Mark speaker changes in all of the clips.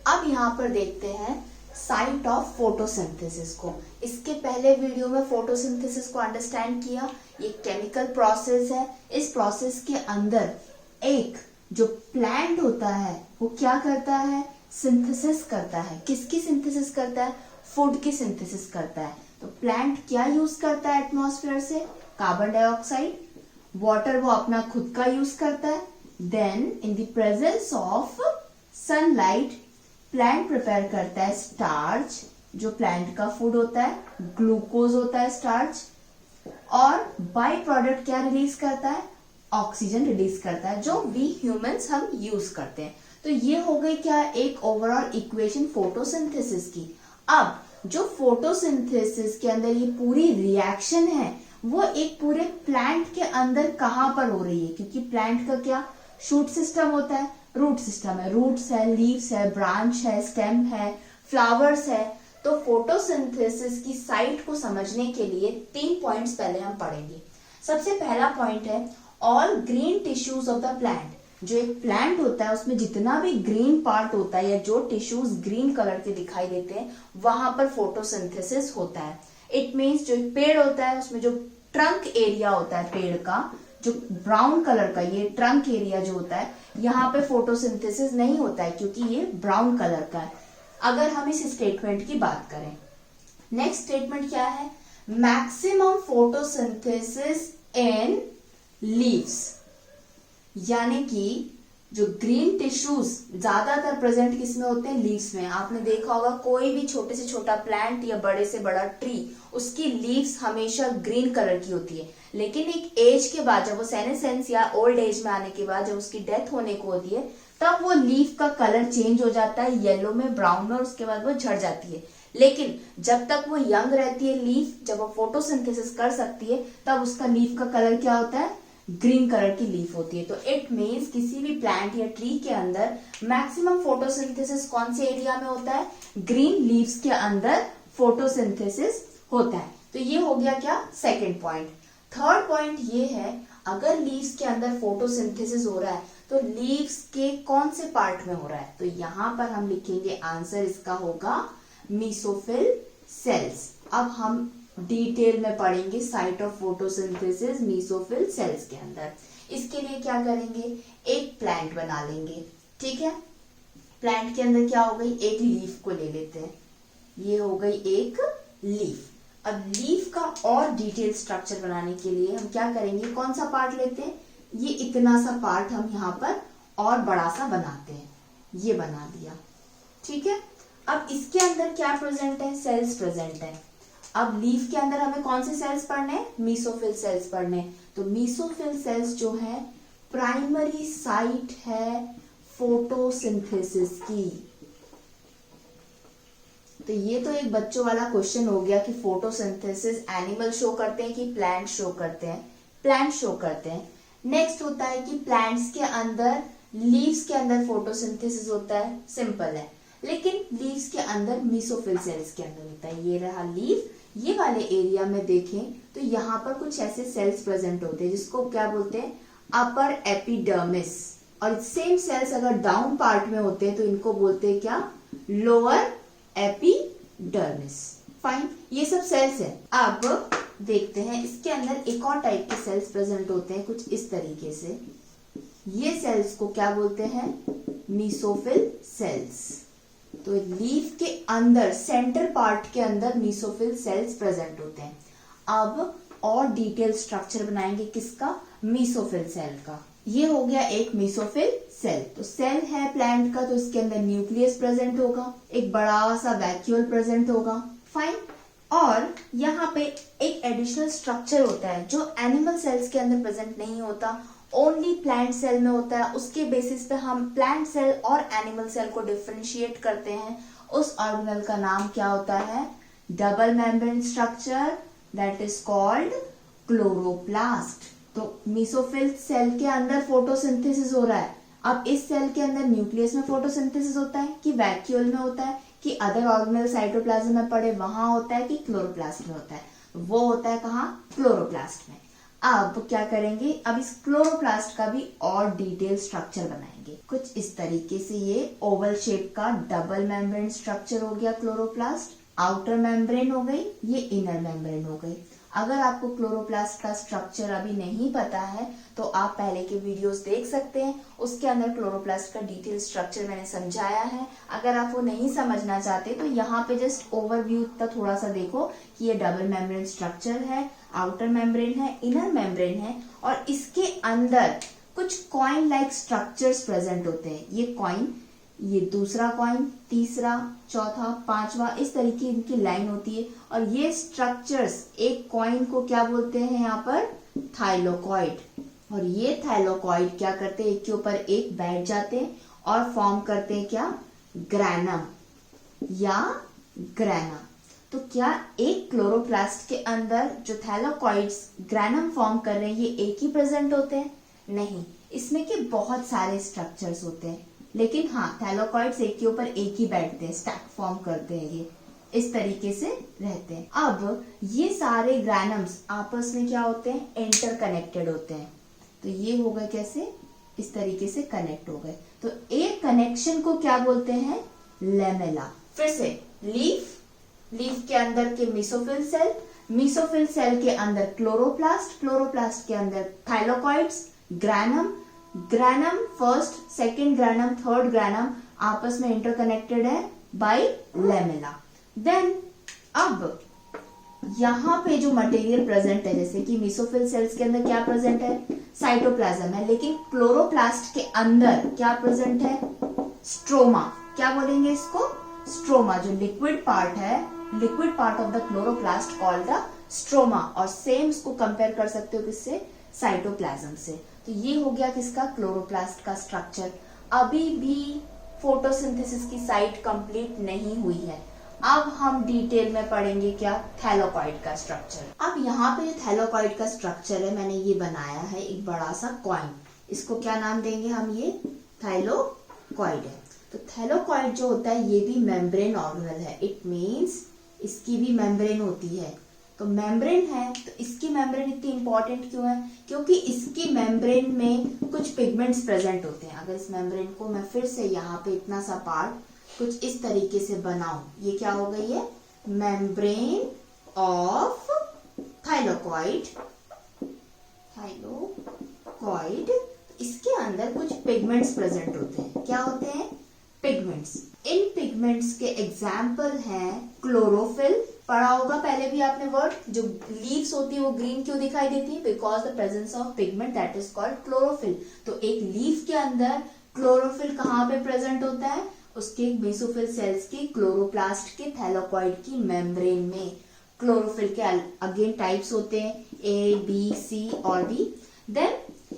Speaker 1: अब यहाँ पर देखते हैं साइट ऑफ फोटोसिंथेसिस को। इसके पहले वीडियो में फोटोसिंथेसिस को अंडरस्टैंड किया। ये केमिकल प्रोसेस है। इस प्रोसेस के अंदर एक जो प्लांट होता है वो क्या करता है, सिंथेसिस करता है। किसकी सिंथेसिस करता है, फूड की सिंथेसिस करता है। तो प्लांट क्या यूज करता है एटमॉस्फेयर से, कार्बन डाइऑक्साइड, वाटर वो अपना खुद का यूज करता है। Then in the presence of sunlight plant prepare करता है स्टार्च, जो प्लांट का फूड होता है, ग्लूकोज होता है स्टार्च, और बाय प्रोडक्ट क्या रिलीज करता है, ऑक्सीजन रिलीज करता है, जो वी ह्यूमंस हम यूज करते हैं। तो ये हो गई क्या, एक ओवरऑल इक्वेशन फोटोसिंथेसिस की। अब जो फोटोसिंथेसिस के अंदर ये पूरी रिएक्शन है वो एक पूरे प्लांट के अंदर कहां पर हो रही है, क्योंकि प्लांट का क्या शूट सिस्टम होता है, रूट सिस्टम है, रूट्स है, लीव्स है, ब्रांच है, स्टेम है, फ्लावर्स है। तो फोटोसिंथेसिस की साइट को समझने के लिए 3 पॉइंट्स पहले हम पढ़ेंगे। सबसे पहला पॉइंट है all green tissues of the plant. जो एक प्लांट होता है उसमें जितना भी ग्रीन पार्ट होता है या जो टिश्यूज ग्रीन कलर के दिखाई देते हैं वहां पर फोटोसिंथेसिस होता है। इट मीन्स जो एक पेड़ होता है उसमें जो ट्रंक एरिया होता है पेड़ का, जो ब्राउन कलर का ये ट्रंक एरिया जो होता है, यहाँ पे फोटोसिंथेसिस नहीं होता है क्योंकि ये ब्राउन कलर का है। अगर हम इस स्टेटमेंट की बात करें, नेक्स्ट स्टेटमेंट क्या है, मैक्सिमम फोटोसिंथेसिस इन लीव्स, यानी कि जो ग्रीन टिश्यूज ज्यादातर प्रेजेंट किसमें होते हैं, लीव्स में। आपने देखा होगा कोई भी छोटे से छोटा प्लांट या बड़े से बड़ा ट्री, उसकी लीव्स हमेशा ग्रीन कलर की होती है। लेकिन एक एज के बाद, जब वो सेनेसेंस या ओल्ड एज में आने के बाद जब उसकी डेथ होने को होती है, तब वो लीफ का कलर चेंज हो जाता है येलो में, ब्राउन में, और उसके बाद वो झड़ जाती है। लेकिन जब तक वो यंग रहती है लीफ, जब वो फोटोसिंथेसिस कर सकती है, तब उसका लीफ का कलर क्या होता है, ग्रीन कलर की लीफ होती है। तो इट मीन्स किसी भी प्लांट या ट्री के अंदर मैक्सिमम फोटोसिंथेसिस कौन से एरिया में होता है, ग्रीन लीव्स के अंदर फोटोसिंथेसिस होता है। तो ये हो गया क्या, सेकंड पॉइंट। थर्ड पॉइंट ये है, अगर लीव्स के अंदर फोटोसिंथेसिस हो रहा है तो लीव्स के कौन से पार्ट में हो रहा है, तो यहां पर हम लिखेंगे आंसर इसका होगा मेसोफिल सेल्स। अब हम डिटेल में पढ़ेंगे site of photosynthesis mesophyll cells के अंदर। इसके लिए क्या करेंगे, एक प्लांट बना लेंगे, ठीक है। प्लांट के अंदर क्या हो गई, एक लीफ को ले लेते हैं, ये हो गई एक लीफ। अब लीफ का और डिटेल स्ट्रक्चर बनाने के लिए हम क्या करेंगे, कौन सा पार्ट लेते हैं, ये इतना सा पार्ट हम यहाँ पर और बड़ा सा बनाते हैं, ये बना दिया, ठीक है। अब इसके अंदर क्या प्रेजेंट है, सेल्स प्रेजेंट है। अब लीफ के अंदर हमें कौन से सेल्स पढ़ने हैं, मेसोफिल सेल्स पढ़ने। तो मेसोफिल सेल्स जो है प्राइमरी साइट है फोटोसिंथेसिस की। तो ये तो एक बच्चों वाला क्वेश्चन हो गया कि फोटोसिंथेसिस एनिमल शो करते हैं कि प्लांट शो करते हैं, प्लांट शो करते हैं। नेक्स्ट होता है कि प्लांट्स के अंदर, लीव्स के अंदर फोटोसिंथेसिस होता है, सिंपल है। लेकिन लीव्स के अंदर मेसोफिल सेल्स के अंदर होता है, ये रहा लीफ। ये वाले एरिया में देखें तो यहाँ पर कुछ ऐसे सेल्स प्रेजेंट होते हैं जिसको क्या बोलते हैं, अपर एपिडर्मिस। और सेम सेल्स अगर डाउन पार्ट में होते हैं तो इनको बोलते हैं क्या, लोअर एपिडर्मिस। फाइन, ये सब सेल्स है। अब देखते हैं इसके अंदर एक और टाइप के सेल्स प्रेजेंट होते हैं कुछ इस तरीके से। ये सेल्स को क्या बोलते हैं, मेसोफिल सेल्स। तो लीफ के अंदर सेंटर पार्ट के अंदर मेसोफिल सेल्स प्रेजेंट होते हैं। अब और डिटेल स्ट्रक्चर बनाएंगे किसका, मेसोफिल सेल का। ये हो गया एक मेसोफिल सेल। तो सेल है प्लांट का, तो इसके अंदर न्यूक्लियस प्रेजेंट होगा, एक बड़ा सा वैक्यूल प्रेजेंट होगा, फाइन। और यहाँ पे एक एडिशनल स्ट्रक्चर होता है जो एनिमल सेल्स के अंदर प्रेजेंट नहीं होता, ओनली प्लांट सेल में होता है। उसके बेसिस पे हम प्लांट सेल और एनिमल सेल को डिफरेंशिएट करते हैं। उस ऑर्गेनेल का नाम क्या होता है, double membrane structure, that is called chloroplast. तो मेसोफिल सेल के अंदर फोटोसिंथेसिस हो रहा है। अब इस सेल के अंदर न्यूक्लियस में फोटोसिंथेसिस होता है कि वैक्यूल में होता है कि अदर ऑर्गेनेल साइटोप्लाज्म में पड़े वहां होता है कि क्लोरोप्लास्ट में होता है, वो होता है कहाँ, क्लोरोप्लास्ट में। अब क्या करेंगे, अब इस क्लोरोप्लास्ट का भी और डिटेल स्ट्रक्चर बनाएंगे। कुछ इस तरीके से ये ओवल शेप का डबल मेम्ब्रेन स्ट्रक्चर हो गया क्लोरोप्लास्ट। आउटर मेम्ब्रेन हो गई, ये इनर मेम्ब्रेन हो गई। अगर आपको क्लोरोप्लास्ट का स्ट्रक्चर अभी नहीं पता है तो आप पहले के वीडियोस देख सकते हैं, उसके अंदर क्लोरोप्लास्ट का डिटेल स्ट्रक्चर मैंने समझाया है। अगर आप वो नहीं समझना चाहते तो यहाँ पे जस्ट ओवरव्यू तक थोड़ा सा देखो कि ये डबल मेम्ब्रेन स्ट्रक्चर है, आउटर मेम्ब्रेन है, इनर मेम्ब्रेन है, और इसके अंदर कुछ कॉइन लाइक स्ट्रक्चर्स प्रेजेंट होते हैं। ये कॉइन, ये दूसरा कॉइन, तीसरा, चौथा, पांचवा, इस तरीके इनकी लाइन होती है। और ये स्ट्रक्चर्स एक कॉइन को क्या बोलते हैं यहाँ पर, थाइलोकॉइड। और ये थाइलोकॉइड क्या करते हैं, एक के ऊपर एक बैठ जाते हैं और फॉर्म करते हैं क्या, ग्रैनम या ग्रैना। तो क्या एक क्लोरोप्लास्ट के अंदर जो थैलोकॉइड्स ग्रैनम फॉर्म कर रहे हैं ये एक ही प्रेजेंट होते हैं? नहीं, इसमें के बहुत सारे स्ट्रक्चर्स होते हैं, लेकिन हाँ थैलोकॉइड्स एक के ऊपर एक ही बैठते हैं, स्टैक फॉर्म करते हैं, ये इस तरीके से रहते हैं। अब ये सारे ग्रैनम्स आपस में क्या होते हैं, इंटरकनेक्टेड होते हैं। तो ये हो गए कैसे, इस तरीके से कनेक्ट हो गए। तो एक कनेक्शन को क्या बोलते हैं, लेमेला। फिर से लीफ, लीफ के अंदर के मेसोफिल सेल, मेसोफिल सेल के अंदर क्लोरोप्लास्ट, क्लोरोप्लास्ट के अंदर thylakoids, granum, granum first, second granum, third granum आपस में इंटरकनेक्टेड है बाय लेमेला। देन अब यहाँ पे जो मटेरियल प्रेजेंट है, जैसे कि मेसोफिल सेल्स के अंदर क्या प्रेजेंट है, साइटोप्लाज्म है, लेकिन क्लोरोप्लास्ट के अंदर क्या प्रेजेंट है, स्ट्रोमा। क्या बोलेंगे इसको, स्ट्रोमा। जो लिक्विड पार्ट है, liquid part of the chloroplast called the stroma. और सेम इसको कंपेयर कर सकते हो किससे, साइटोप्लाज्म से। तो ये हो गया किसका, क्लोरोप्लास्ट का स्ट्रक्चर। अभी भी फोटोसिंथेसिस की साइट कंप्लीट नहीं हुई है। अब हम डिटेल में पढ़ेंगे क्या, थैलोकॉइड का स्ट्रक्चर। अब यहाँ पे जो थैलोकॉइड का स्ट्रक्चर है, मैंने ये बनाया है एक बड़ा सा कॉइन। इसको क्या नाम देंगे हम, ये थाइलोकॉइड है। तो थैलोकॉइड जो होता है ये भी मेम्ब्रेन ऑर्गेनल है। इट मीन्स इसकी भी मेम्ब्रेन होती है। तो मेम्ब्रेन है, तो इसकी मेम्ब्रेन इतनी इंपॉर्टेंट क्यों है, क्योंकि इसकी मेम्ब्रेन में कुछ पिगमेंट्स प्रेजेंट होते हैं। अगर इस मेम्ब्रेन को मैं फिर से यहाँ पे इतना सा पार्ट कुछ इस तरीके से बनाऊं, ये क्या हो गई है, मेम्ब्रेन ऑफ थाइलोकॉइड, थाइलोकॉइड। इसके अंदर कुछ पिगमेंट्स प्रेजेंट होते हैं। क्या होते हैं, पिगमेंट्स। इन पिगमेंट्स के एग्जाम्पल हैं क्लोरोफिल। पढ़ा होगा पहले भी आपने वर्ड, जो लीव्स होती है वो ग्रीन क्यों दिखाई देती है, because the presence of pigment that is called chlorophyll. तो एक लीफ के अंदर क्लोरोफिल कहाँ पे प्रेजेंट होता है, उसके मेसोफिल सेल्स की क्लोरोप्लास्ट के थैलोकॉइड की मेम्ब्रेन में। क्लोरोफिल के अगेन टाइप्स होते हैं, ए, बी, सी और डी। देन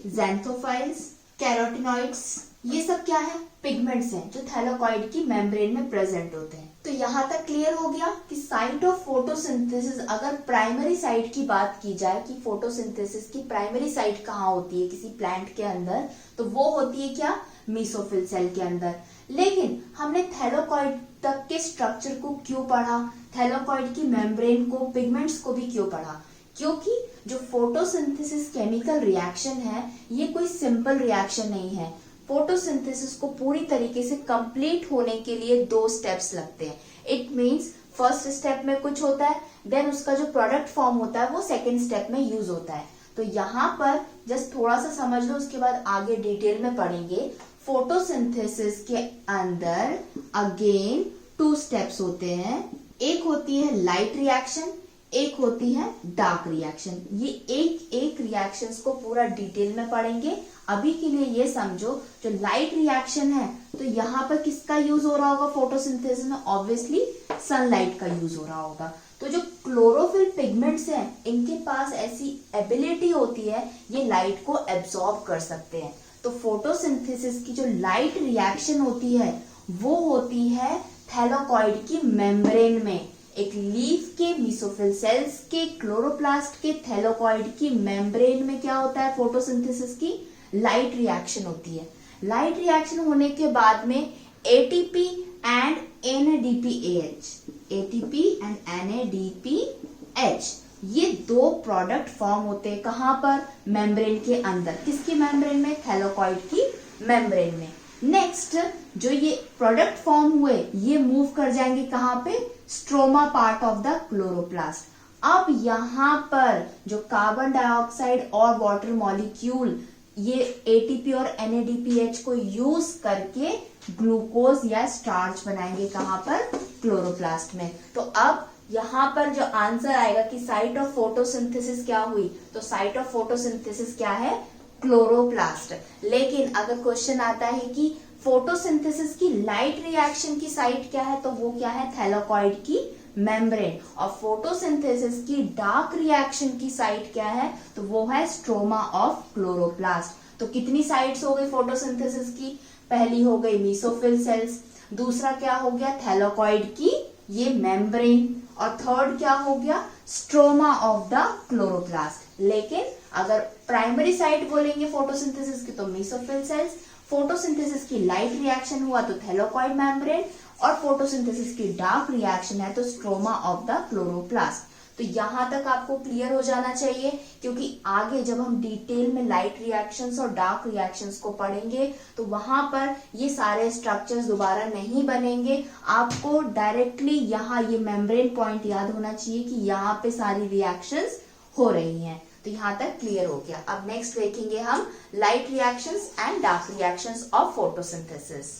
Speaker 1: ज़ैंथोफाइल्स, कैरोटिनॉइड्स, ये सब क्या है, पिगमेंट्स हैं जो थैलोकॉइड की मेम्ब्रेन में प्रेजेंट होते हैं। तो यहाँ तक क्लियर हो गया कि साइट ऑफ फोटोसिंथेसिस, अगर प्राइमरी साइट की बात की जाए कि फोटोसिंथेसिस की प्राइमरी साइट कहाँ होती है किसी प्लांट के अंदर, तो वो होती है क्या, मेसोफिल सेल के अंदर। लेकिन हमने थैलोकॉइड तक के स्ट्रक्चर को क्यों पढ़ा, थैलोकॉइड की मेम्ब्रेन को, पिगमेंट्स को भी क्यों पढ़ा, क्योंकि जो फोटोसिंथेसिस केमिकल रिएक्शन है ये कोई सिंपल रिएक्शन नहीं है। फोटोसिंथेसिस को पूरी तरीके से कंप्लीट होने के लिए 2 स्टेप्स लगते हैं। इट मींस फर्स्ट स्टेप में कुछ होता है, देन उसका जो प्रोडक्ट फॉर्म होता है वो सेकेंड स्टेप में यूज होता है। तो यहाँ पर जस्ट थोड़ा सा समझ लो, उसके बाद आगे डिटेल में पढ़ेंगे। फोटोसिंथेसिस के अंदर अगेन 2 स्टेप्स होते हैं। एक होती है लाइट रिएक्शन, एक होती है डार्क रिएक्शन। ये एक एक रिएक्शंस को पूरा डिटेल में पढ़ेंगे। अभी के लिए ये समझो, जो लाइट रिएक्शन है तो यहाँ पर किसका यूज हो रहा होगा फोटोसिंथेसिस में, ऑब्वियसली सनलाइट का यूज हो रहा होगा। तो जो क्लोरोफिल पिगमेंट्स हैं इनके पास ऐसी एबिलिटी होती है, ये लाइट को एब्सॉर्ब कर सकते हैं। तो फोटोसिंथेसिस की जो लाइट रिएक्शन होती है वो होती है थैलोकॉइड की मेम्ब्रेन में। एक लीफ के मेसोफिल सेल्स के क्लोरोप्लास्ट के थैलोकॉइड की मेम्ब्रेन में क्या होता है, फोटोसिंथेसिस की लाइट रिएक्शन होती है। लाइट रिएक्शन होने के बाद में ATP and NADPH, ATP and NADPH, ये दो प्रोडक्ट फॉर्म होते हैं कहाँ पर, मेम्ब्रेन के अंदर। किसकी मेम्ब्रेन में, थैलेकॉइड की मेम्ब्रेन में। नेक्स्ट जो ये प्रोडक्ट फॉर्म हुए ये मूव कर जाएंगे कहाँ पे, stroma part of the chloroplast. अब यहाँ पर जो कार्बन डाइऑक्साइड और वाटर मॉलिक्यूल ये एटीपी और एनएडीपीएच को यूज करके ग्लूकोज या स्टार्च बनाएंगे कहाँ पर, क्लोरोप्लास्ट में। तो अब यहाँ पर जो आंसर आएगा कि साइट ऑफ फोटोसिंथेसिस क्या हुई, तो साइट ऑफ फोटोसिंथेसिस क्या है, क्लोरोप्लास्ट। लेकिन अगर क्वेश्चन आता है कि फोटोसिंथेसिस की लाइट रिएक्शन की साइट क्या है, तो वो क्या है, थैलेकॉइड की मेम्ब्रेन। और फोटोसिंथेसिस की डार्क रिएक्शन की साइट क्या है, तो वो है स्ट्रोमा ऑफ क्लोरोप्लास्ट। तो कितनी साइट्स हो गई फोटोसिंथेसिस की, पहली हो गई मीसोफिल सेल्स, दूसरा क्या हो गया, थैलेकॉइड की ये मेम्ब्रेन, और थर्ड क्या हो गया, स्ट्रोमा ऑफ द क्लोरोप्लास्ट। लेकिन अगर प्राइमरी साइट बोलेंगे फोटोसिंथेसिस की तो मीसोफिल सेल्स, फोटोसिंथेसिस की लाइट रिएक्शन हुआ तो थैलेकॉइड मेम्ब्रेन, और फोटोसिंथेसिस की डार्क रिएक्शन है तो स्ट्रोमा ऑफ द क्लोरोप्लास्ट। तो यहां तक आपको क्लियर हो जाना चाहिए, क्योंकि आगे जब हम डिटेल में लाइट रिएक्शंस और डार्क रिएक्शंस को पढ़ेंगे तो वहां पर ये सारे स्ट्रक्चर्स दोबारा नहीं बनेंगे। आपको डायरेक्टली यहाँ ये मेम्ब्रेन पॉइंट याद होना चाहिए कि यहाँ पे सारी रिएक्शंस हो रही हैं। तो यहाँ तक क्लियर हो गया। अब नेक्स्ट देखेंगे हम light reactions and dark reactions of photosynthesis.